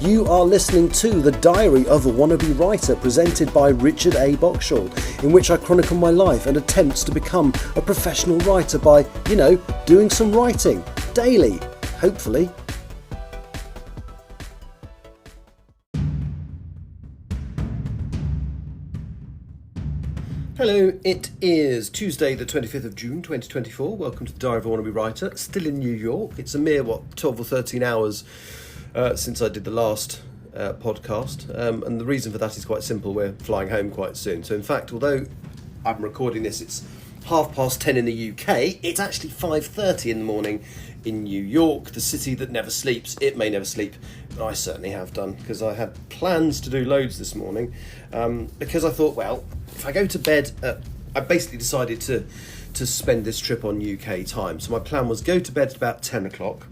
You are listening to The Diary of a Wannabe Writer, presented by Richard A. Boxshall, in which I chronicle my life and attempts to become a professional writer by, doing some writing daily, hopefully. Hello, it is Tuesday the 25th of June 2024. Welcome to The Diary of a Wannabe Writer, still in New York. It's a mere, 12 or 13 hours since I did the last podcast, and the reason for that is quite simple. We're flying home quite soon. So in fact, although I'm recording this, it's 10:30 in the UK, it's actually 5:30 in the morning in New York, the city that never sleeps. It may never sleep, but I certainly have done, because I had plans to do loads this morning, because I thought, well, if I go to bed, I basically decided to spend this trip on UK time. So my plan was go to bed at about 10 o'clock,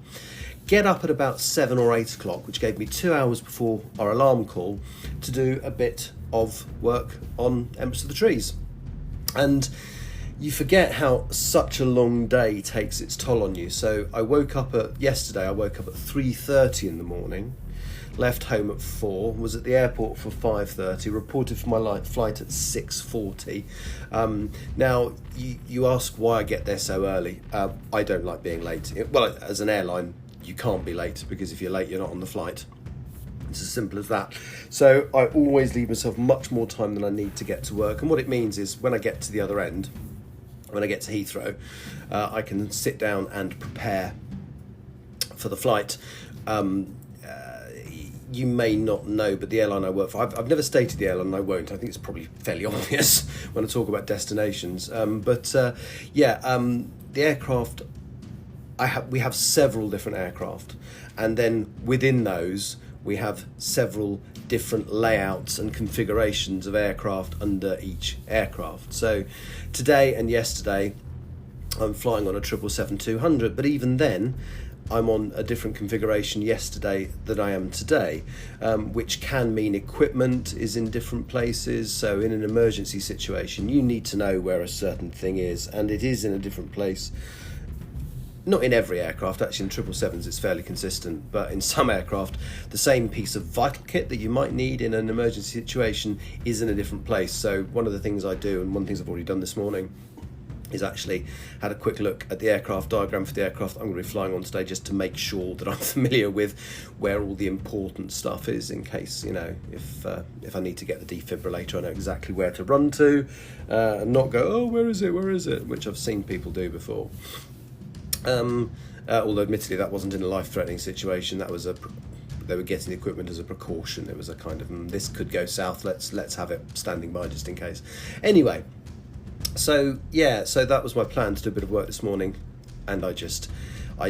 get up at about 7 or 8 o'clock, which gave me 2 hours before our alarm call to do a bit of work on Empress of the Trees. And you forget how such a long day takes its toll on you. So yesterday I woke up at 3:30 in the morning, left home at 4, was at the airport for 5:30, reported for my flight at 6:40. Now, you ask why I get there so early. I don't like being late. Well, as an airline, you can't be late, because if you're late, you're not on the flight. It's as simple as that. So I always leave myself much more time than I need to get to work. And what it means is when I get to the other end, when I get to Heathrow, I can sit down and prepare for the flight. You may not know, but the airline I work for, I've never stated the airline, and I won't. I think it's probably fairly obvious when I talk about destinations. The aircraft, we have several different aircraft, and then within those we have several different layouts and configurations of aircraft under each aircraft. So today and yesterday I'm flying on a 777-200, but even then I'm on a different configuration yesterday than I am today, which can mean equipment is in different places. So in an emergency situation, you need to know where a certain thing is, and it is in a different place. Not in every aircraft, actually in 777s it's fairly consistent, but in some aircraft the same piece of vital kit that you might need in an emergency situation is in a different place. So one of the things I do, and one of the things I've already done this morning, is actually had a quick look at the aircraft diagram for the aircraft I'm going to be flying on today, just to make sure that I'm familiar with where all the important stuff is, in case, if I need to get the defibrillator, I know exactly where to run to, and not go, oh, where is it, which I've seen people do before. Although admittedly that wasn't in a life-threatening situation. That was they were getting the equipment as a precaution. It was a kind of, this could go south, let's have it standing by just in case. Anyway, so that was my plan, to do a bit of work this morning, and I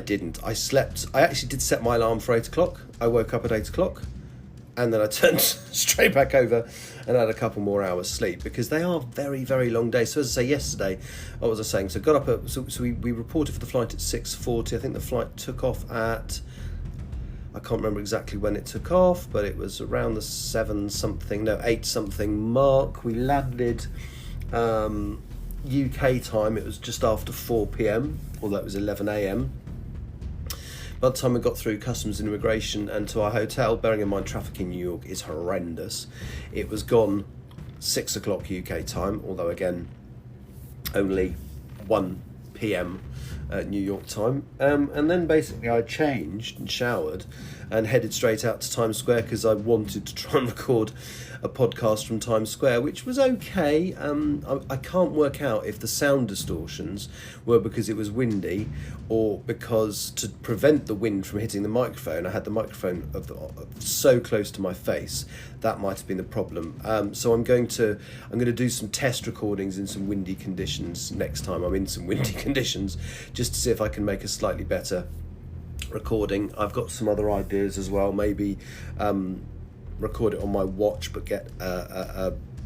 didn't. I actually did set my alarm for 8 o'clock. I woke up at 8 o'clock, and then I turned straight back over and had a couple more hours sleep, because they are very, very long days. So as I say, yesterday, what was I saying? So got up so we reported for the flight at 6:40. I think the flight took off at, I can't remember exactly when it took off, but it was around the 8 something mark. We landed UK time, it was just after 4 p.m, although it was 11 a.m. By the time we got through customs and immigration and to our hotel, bearing in mind traffic in New York is horrendous, it was gone 6 o'clock UK time, although again only 1 p.m. New York time. And then basically I changed and showered and headed straight out to Times Square, because I wanted to try and record a podcast from Times Square, which was okay. I can't work out if the sound distortions were because it was windy, or because, to prevent the wind from hitting the microphone, I had the microphone so close to my face. That might have been the problem. So I'm going to do some test recordings in some windy conditions next time I'm in some windy conditions, just to see if I can make a slightly better recording. I've got some other ideas as well. Maybe record it on my watch, but get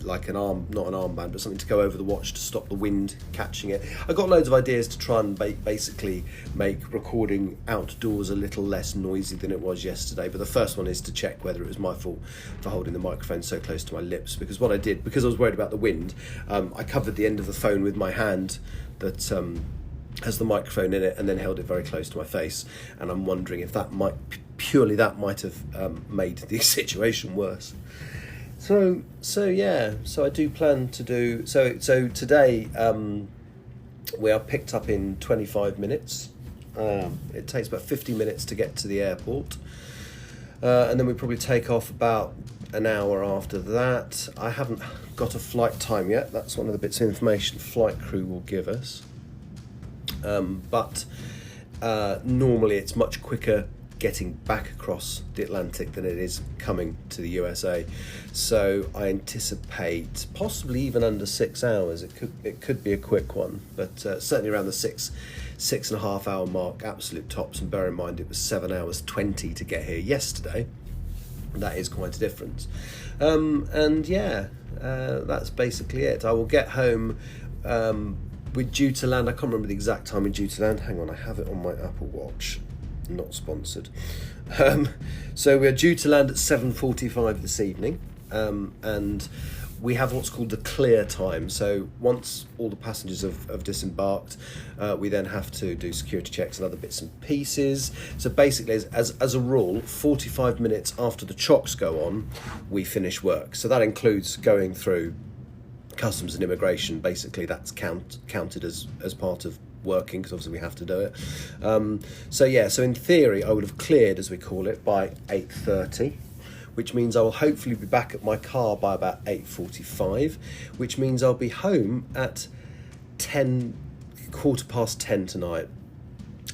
like not an armband, but something to go over the watch to stop the wind catching it. I've got loads of ideas to try and basically make recording outdoors a little less noisy than it was yesterday. But the first one is to check whether it was my fault for holding the microphone so close to my lips, because what I did, because I was worried about the wind, I covered the end of the phone with my hand that has the microphone in it, and then held it very close to my face. And I'm wondering if that might purely that might have made the situation worse. So I do plan to do so today. We are picked up in 25 minutes. It takes about 50 minutes to get to the airport, and then we probably take off about an hour after that. I haven't got a flight time yet. That's one of the bits of information flight crew will give us. But normally it's much quicker getting back across the Atlantic than it is coming to the USA. So I anticipate possibly even under 6 hours. It could be a quick one, but certainly around the 6.5 hour mark, absolute tops. And bear in mind it was 7 hours 20 to get here yesterday. That is quite a difference. That's basically it. I will get home. We're due to land. I can't remember the exact time we're due to land. Hang on, I have it on my Apple Watch. Not sponsored. So we're due to land at 7:45 this evening, and we have what's called the clear time. So once all the passengers have disembarked, we then have to do security checks and other bits and pieces. So basically, as a rule, 45 minutes after the chocks go on, we finish work. So that includes going through customs and immigration. Basically, that's counted as part of working, because obviously we have to do it. So in theory I would have cleared, as we call it, by 8:30, which means I will hopefully be back at my car by about 8:45, which means I'll be home at 10:15 tonight.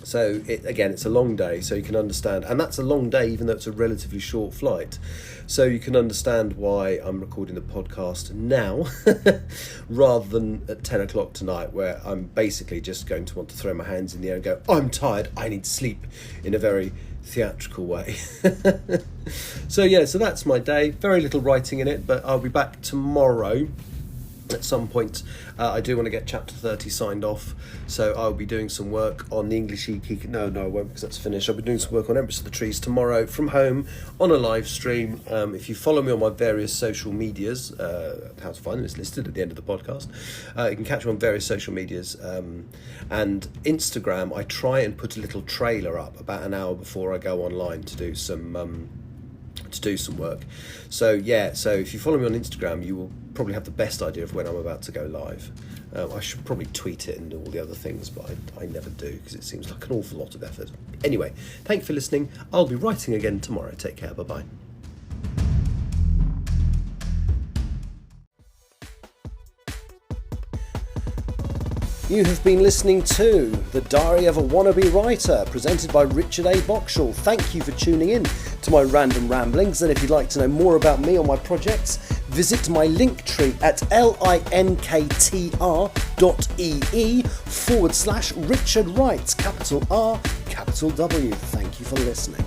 So it's a long day, so you can understand, and that's a long day even though it's a relatively short flight. So you can understand why I'm recording the podcast now rather than at 10 o'clock tonight, where I'm basically just going to want to throw my hands in the air and go, I'm tired, I need sleep, in a very theatrical way. So that's my day. Very little writing in it, but I'll be back tomorrow at some point. I do want to get chapter 30 signed off, so I'll be doing some work on the English e-key. No, I won't, because that's finished. I'll be doing some work on Empress of the Trees tomorrow from home on a live stream. If you follow me on my various social medias, how to find them is listed at the end of the podcast. You can catch me on various social medias, and Instagram. I try and put a little trailer up about an hour before I go online to do some work. So if you follow me on Instagram, you will probably have the best idea of when I'm about to go live. I should probably tweet it and do all the other things, but I never do, because it seems like an awful lot of effort. Anyway, thank you for listening. I'll be writing again tomorrow. Take care. Bye-bye. You have been listening to The Diary of a Wannabe Writer, presented by Richard A. Boxall. Thank you for tuning in to my random ramblings, and if you'd like to know more about me or my projects, visit my Linktree at linktr.ee/Richard Wright, capital R, capital W. Thank you for listening.